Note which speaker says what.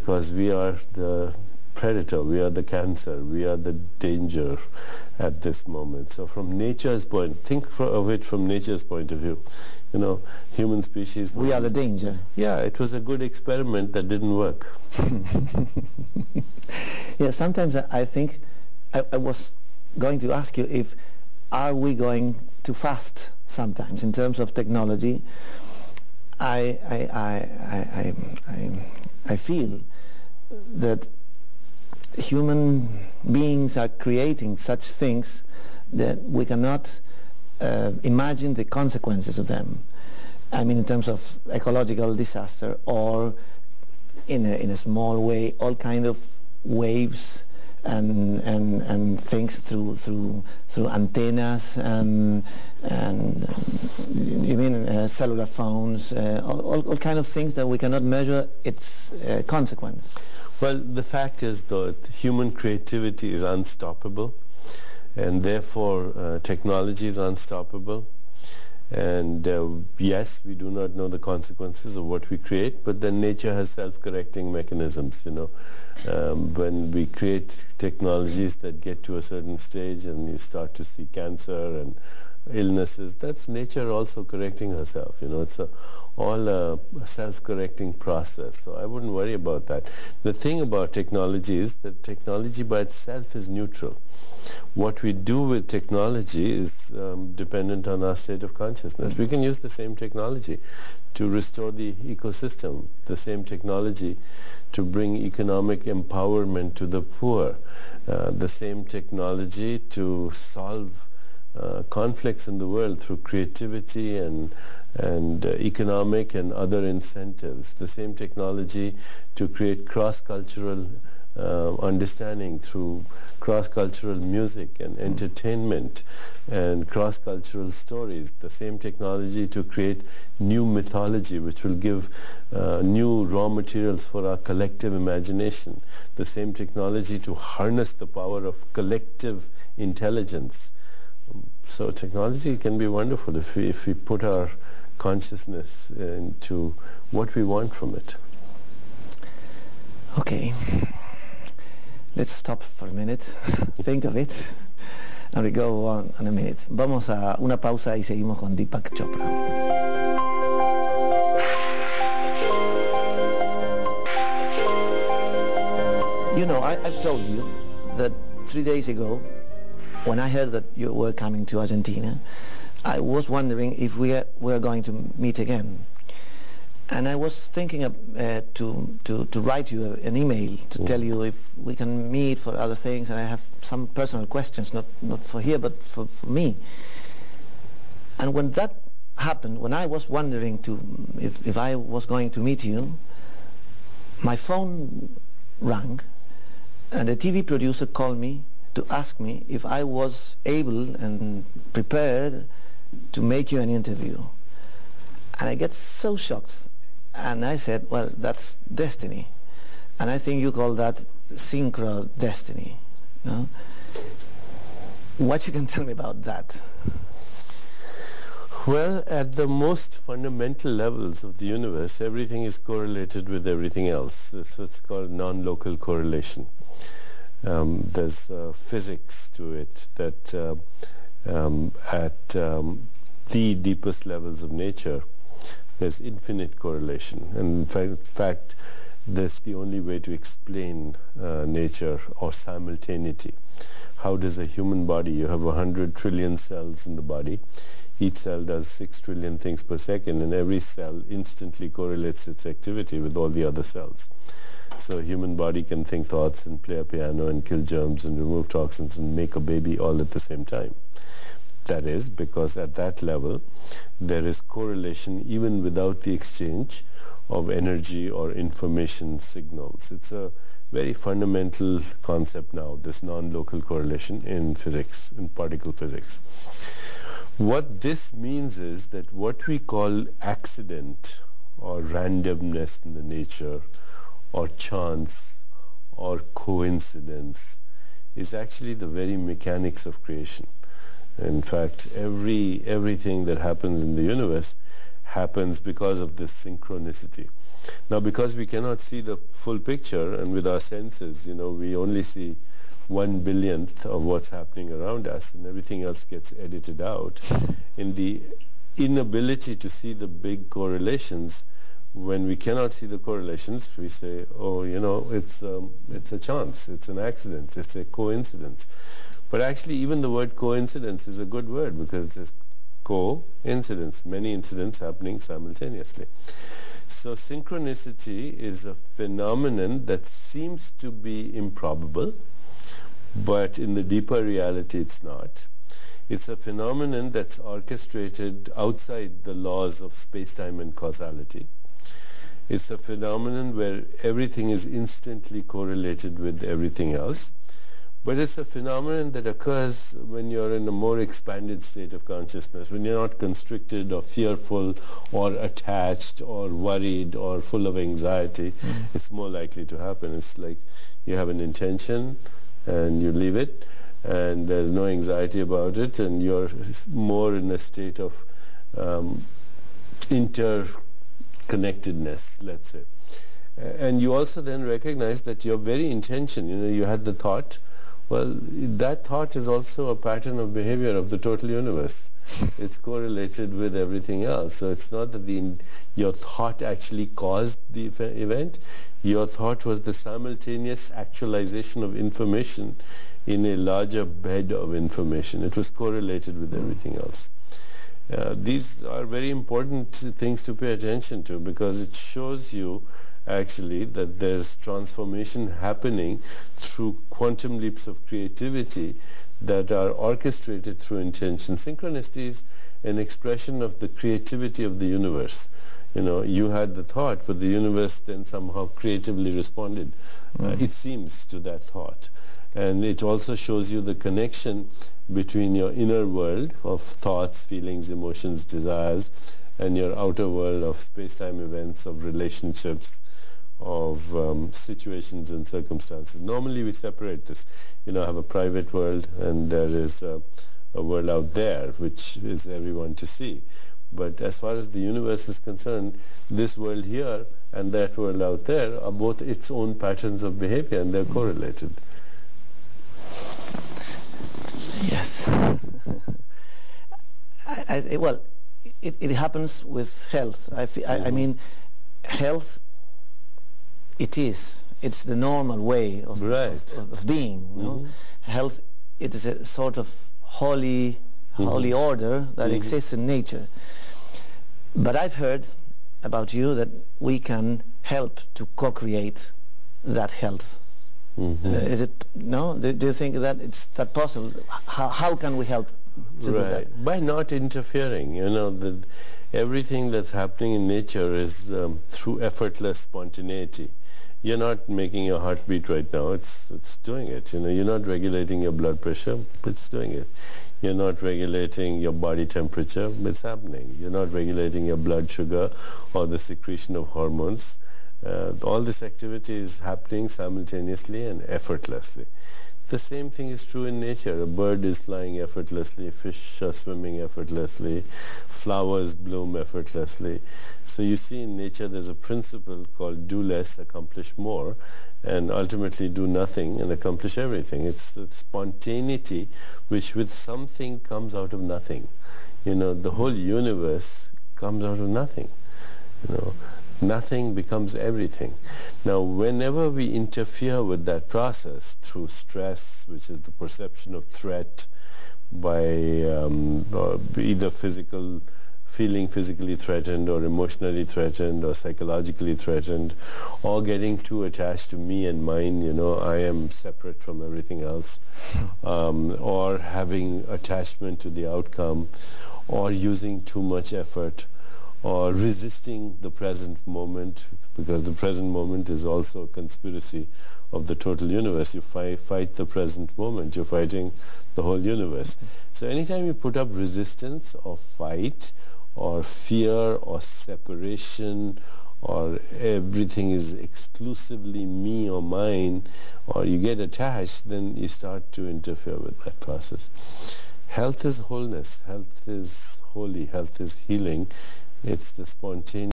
Speaker 1: because we are the predator, we are the cancer, we are the danger at this moment. So from nature's point, think of it from nature's point of view. You know, human species...
Speaker 2: We are the danger.
Speaker 1: Yeah, it was a good experiment that didn't work.
Speaker 2: Yeah, sometimes I think, I was going to ask you if, are we going too fast sometimes in terms of technology? I feel that human beings are creating such things that we cannot imagine the consequences of them. I mean, in terms of ecological disaster, or in a small way, all kind of waves and things through antennas and you mean cellular phones, all kind of things that we cannot measure its consequence.
Speaker 1: Well, the fact is that human creativity is unstoppable, and therefore technology is unstoppable. And yes, we do not know the consequences of what we create, but then nature has self-correcting mechanisms, you know. When we create technologies that get to a certain stage and you start to see cancer and illnesses, that's nature also correcting herself, you know. It's all a self-correcting process, so I wouldn't worry about that. The thing about technology is that technology by itself is neutral. What we do with technology is dependent on our state of consciousness. We can use the same technology to restore the ecosystem, the same technology to bring economic empowerment to the poor, the same technology to solve conflicts in the world through creativity and economic and other incentives, the same technology to create cross-cultural understanding through cross-cultural music and entertainment and cross-cultural stories, the same technology to create new mythology which will give new raw materials for our collective imagination, the same technology to harness the power of collective intelligence. So technology can be wonderful if we put our consciousness into what we want from it.
Speaker 2: Okay. Let's stop for a minute, think of it, and we go on in a minute. Vamos a una pausa y seguimos con Deepak Chopra. You know, I've told you that 3 days ago, when I heard that you were coming to Argentina, I was wondering if we were going to meet again. And I was thinking of, to write you an email to tell you if we can meet for other things, and I have some personal questions, not for here, but for me. And when that happened, when I was wondering if I was going to meet you, my phone rang, and the TV producer called me to ask me if I was able and prepared to make you an interview. And I get so shocked. And I said, well, that's destiny. And I think you call that synchro destiny. No? What you can tell me about that?
Speaker 1: Well, at the most fundamental levels of the universe, everything is correlated with everything else. That's what's called non-local correlation. There's physics to it that at the deepest levels of nature, there's infinite correlation, and in fact that's the only way to explain nature or simultaneity. How does a human body, you have 100 trillion cells in the body, each cell does 6 trillion things per second, and every cell instantly correlates its activity with all the other cells. So a human body can think thoughts and play a piano and kill germs and remove toxins and make a baby all at the same time. That is because at that level there is correlation even without the exchange of energy or information signals. It's a very fundamental concept now, this non-local correlation in physics, in particle physics. What this means is that what we call accident or randomness in the nature or chance or coincidence is actually the very mechanics of creation. In fact, everything that happens in the universe happens because of this synchronicity. Now, because we cannot see the full picture, and with our senses, we only see 1/1000th of what's happening around us, and everything else gets edited out. In the inability to see the big correlations, when we cannot see the correlations, we say, oh, it's a chance, it's an accident, it's a coincidence. But actually, even the word coincidence is a good word, because it's coincidence, many incidents happening simultaneously. So synchronicity is a phenomenon that seems to be improbable, but in the deeper reality it's not. It's a phenomenon that's orchestrated outside the laws of space-time and causality. It's a phenomenon where everything is instantly correlated with everything else. But it's a phenomenon that occurs when you're in a more expanded state of consciousness, when you're not constricted or fearful or attached or worried or full of anxiety. It's more likely to happen. It's like you have an intention and you leave it, and there's no anxiety about it, and you're more in a state of interconnectedness, let's say. And you also then recognize that your very intention, you had the thought, well, that thought is also a pattern of behavior of the total universe. It's correlated with everything else. So it's not that your thought actually caused the event. Your thought was the simultaneous actualization of information in a larger bed of information. It was correlated with everything else. These are very important things to pay attention to, because it shows you actually that there's transformation happening through quantum leaps of creativity that are orchestrated through intention. Synchronicity is an expression of the creativity of the universe. You had the thought, but the universe then somehow creatively responded, it seems, to that thought. And it also shows you the connection between your inner world of thoughts, feelings, emotions, desires, and your outer world of space-time events, of relationships, of situations and circumstances. Normally we separate this. I have a private world, and there is a world out there, which is everyone to see. But as far as the universe is concerned, this world here and that world out there are both its own patterns of behavior, and they're correlated.
Speaker 2: Yes. Well, it happens with health. I mean, health, it's the normal way of being. Health, it is a sort of holy order that exists in nature. But I've heard about you that we can help to co-create that health. Is it no? Do you think that it's that possible? How can we help to do that?
Speaker 1: By not interfering. Everything that's happening in nature is through effortless spontaneity. You're not making your heart beat right now. It's doing it. You're not regulating your blood pressure. It's doing it. You're not regulating your body temperature. It's happening. You're not regulating your blood sugar or the secretion of hormones. All this activity is happening simultaneously and effortlessly. The same thing is true in nature. A bird is flying effortlessly, fish are swimming effortlessly, flowers bloom effortlessly. So you see in nature there's a principle called do less, accomplish more, and ultimately do nothing and accomplish everything. It's the spontaneity which with something comes out of nothing. The whole universe comes out of nothing. Nothing becomes everything. Now, whenever we interfere with that process through stress, which is the perception of threat by either feeling physically threatened or emotionally threatened or psychologically threatened, or getting too attached to me and mine, I am separate from everything else, or having attachment to the outcome, or using too much effort, or resisting the present moment, because the present moment is also a conspiracy of the total universe. You fight the present moment, you're fighting the whole universe. So anytime you put up resistance or fight or fear or separation, or everything is exclusively me or mine, or you get attached, then you start to interfere with that process. Health is wholeness, health is holy, health is healing. It's the spontaneous